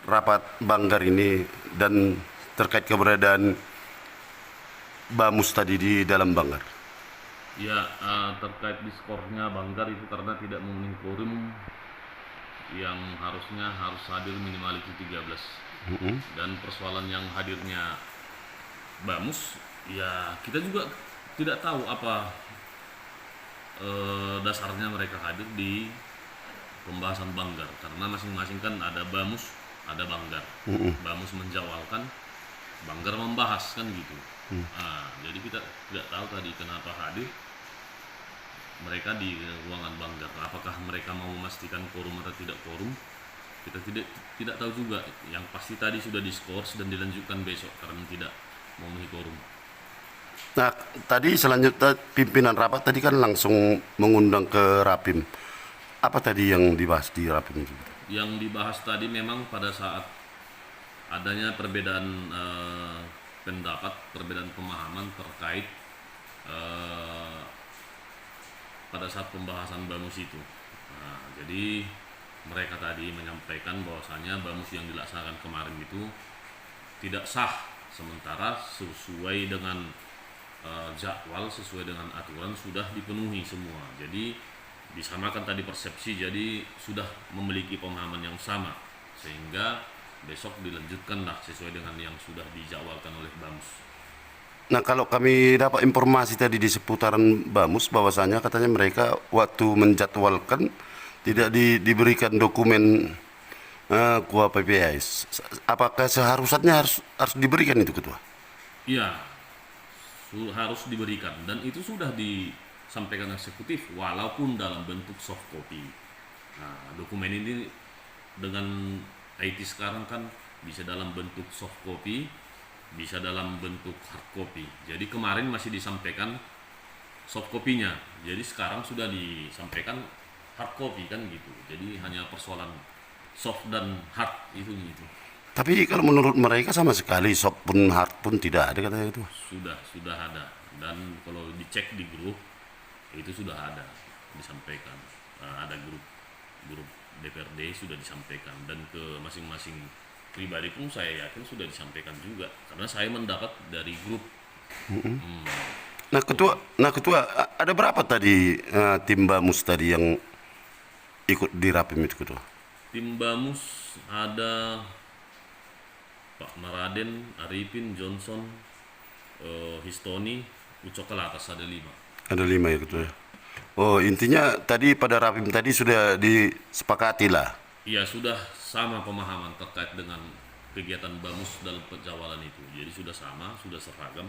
rapat Banggar ini dan terkait keberadaan Bamus tadi di dalam Banggar? Ya, terkait diskornya Banggar itu karena tidak memenuhi quorum yang harus hadir minimal itu 13. Dan persoalan yang hadirnya Bamus, ya kita juga tidak tahu apa dasarnya mereka hadir di pembahasan Banggar, karena masing-masing kan ada Bamus, ada Banggar. Bamus menjawabkan, Banggar membahas kan gitu. Jadi kita tidak tahu tadi kenapa hadir mereka di ruangan Banggar. Apakah mereka mau memastikan quorum atau tidak quorum? Kita tidak tahu juga. Yang pasti tadi sudah diskors dan dilanjutkan besok karena tidak memenuhi quorum. Nah, tadi selanjutnya pimpinan rapat tadi kan langsung mengundang ke Rapim. Apa tadi yang dibahas di Rapim itu? Yang dibahas tadi memang pada saat adanya perbedaan pendapat, perbedaan pemahaman terkait pada saat pembahasan Bamus itu. Jadi mereka tadi menyampaikan bahwasanya Bamus yang dilaksanakan kemarin itu tidak sah, sementara sesuai dengan jadwal, sesuai dengan aturan sudah dipenuhi semua. Jadi disamakan tadi persepsi, jadi sudah memiliki pemahaman yang sama, sehingga besok dilanjutkanlah sesuai dengan yang sudah dijadwalkan oleh Bamus. Nah, kalau kami dapat informasi tadi di seputaran Bamus bahwasanya katanya mereka waktu menjadwalkan tidak diberikan dokumen KUA PPAS. Apakah seharusnya harus diberikan itu, Ketua? Iya, harus diberikan dan itu sudah disampaikan eksekutif walaupun dalam bentuk soft copy. Dokumen ini dengan IT sekarang kan bisa dalam bentuk soft copy, bisa dalam bentuk hard copy. Jadi kemarin masih disampaikan soft copy-nya, jadi sekarang sudah disampaikan hard copy kan gitu. Jadi hanya persoalan soft dan hard itu gitu. Tapi kalau menurut mereka sama sekali soft pun hard pun tidak ada katanya itu. Sudah ada, dan kalau dicek di grup itu sudah ada disampaikan. Ada grup DPRD sudah disampaikan, dan ke masing-masing pribadi pun saya yakin sudah disampaikan juga karena saya mendapat dari grup. Nah, ketua, ada berapa tadi tim Bamus tadi yang ikut di Rapim itu, Ketua? Tim Bamus ada Pak Maraden, Arifin, Johnson, Histoni, Ucok Kelatas, ada 5. Ada 5 ya, Ketua. Oh, intinya tadi pada Rapim tadi sudah disepakati lah. Iya, sudah sama pemahaman terkait dengan kegiatan Bamus dalam penjawalan itu. Jadi sudah sama, sudah seragam,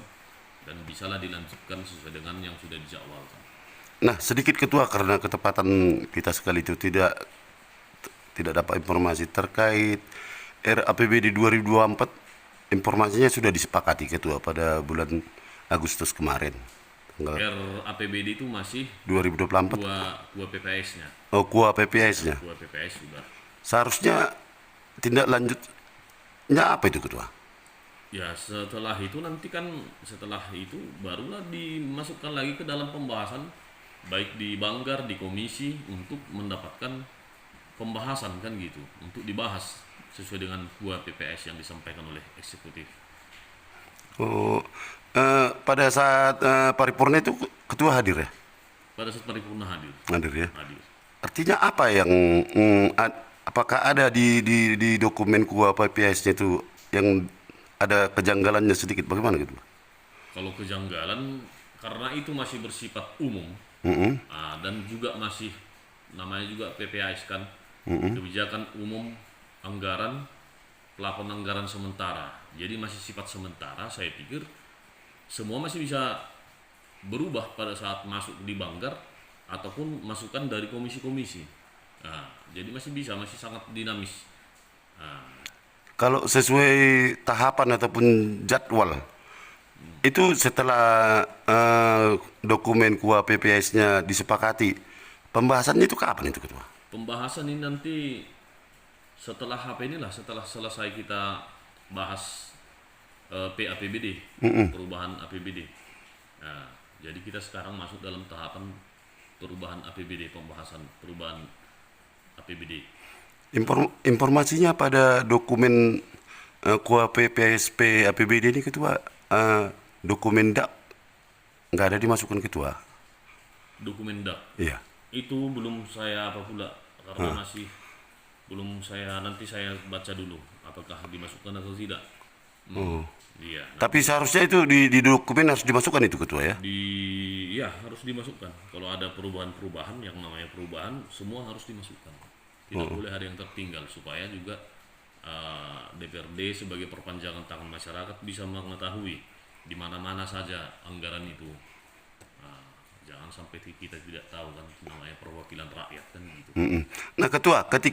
dan bisalah dilanjutkan sesuai dengan yang sudah dijadwalkan. Nah, sedikit, Ketua, karena ketepatan kita sekali itu tidak dapat informasi terkait RAPBD 2024. Informasinya sudah disepakati, Ketua, pada bulan Agustus kemarin. Tanggal RAPBD itu masih 2024. kuah PPS-nya. Oh, KUA PPS-nya. Kuah PPS sudah. Seharusnya tindak lanjutnya apa itu, Ketua? Ya, setelah itu nanti kan, setelah itu barulah dimasukkan lagi ke dalam pembahasan baik di Banggar, di komisi, untuk mendapatkan pembahasan kan gitu, untuk dibahas sesuai dengan kuah PPS yang disampaikan oleh eksekutif. Oh, pada saat paripurna itu Ketua hadir ya? Pada saat paripurna hadir. Hadir ya. Hadir. Artinya apa yang apakah ada di dokumen KUA PPS-nya itu yang ada kejanggalannya sedikit, bagaimana gitu? Kalau kejanggalan karena itu masih bersifat umum, dan juga masih namanya juga PPAS kan, kebijakan umum anggaran, plafon anggaran sementara. Jadi masih sifat sementara. Saya pikir semua masih bisa berubah pada saat masuk di Banggar ataupun masukan dari komisi-komisi. Jadi masih bisa, masih sangat dinamis. Kalau sesuai tahapan ataupun jadwal, itu setelah dokumen KUA PPS-nya disepakati, pembahasannya itu kapan itu, Ketua? Pembahasan ini nanti setelah HP inilah, setelah selesai kita bahas PAPBD, perubahan APBD. Nah, jadi kita sekarang masuk dalam tahapan perubahan APBD, pembahasan perubahan APBD. Informasinya pada dokumen KUHP PSP APBD ini ketua, dokumen DAK nggak ada dimasukkan ketua. Dokumen DAK Iya. itu belum saya apa pula, karena masih belum saya, nanti saya baca dulu apakah dimasukkan atau tidak. Oh. Iya, Tapi seharusnya itu di dokumen harus dimasukkan itu ketua ya. ya harus dimasukkan. Kalau ada perubahan-perubahan, yang namanya perubahan semua harus dimasukkan. Tidak boleh ada yang tertinggal, supaya juga DPRD sebagai perpanjangan tangan masyarakat bisa mengetahui di mana-mana saja anggaran itu. Jangan sampai kita tidak tahu kan, namanya perwakilan rakyat kan gitu. Mm-mm. Nah ketua, kan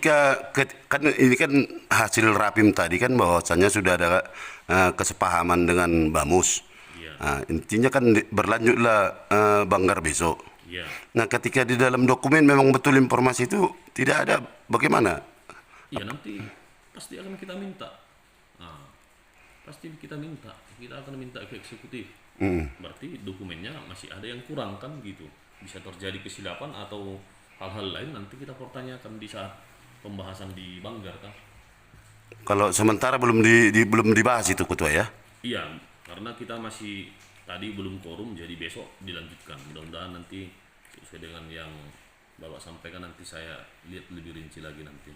ini kan hasil rapim tadi kan bahwasannya sudah ada kesepahaman dengan Bamus. Iya, Intinya kan berlanjutlah Banggar besok. iya. Nah ketika di dalam dokumen memang betul informasi itu tidak ada, bagaimana? Iya, nanti pasti akan kita minta. Nah, pasti kita akan minta ke eksekutif. Berarti dokumennya masih ada yang kurang kan gitu. Bisa terjadi kesilapan atau hal-hal lain, nanti kita pertanyakan di saat pembahasan di Banggar kan. Kalau sementara belum dibahas itu ketua ya. Iya, karena kita masih tadi belum quorum, jadi besok dilanjutkan. Mudah-mudahan nanti sesuai dengan yang Bapak sampaikan, nanti saya lihat lebih rinci lagi nanti.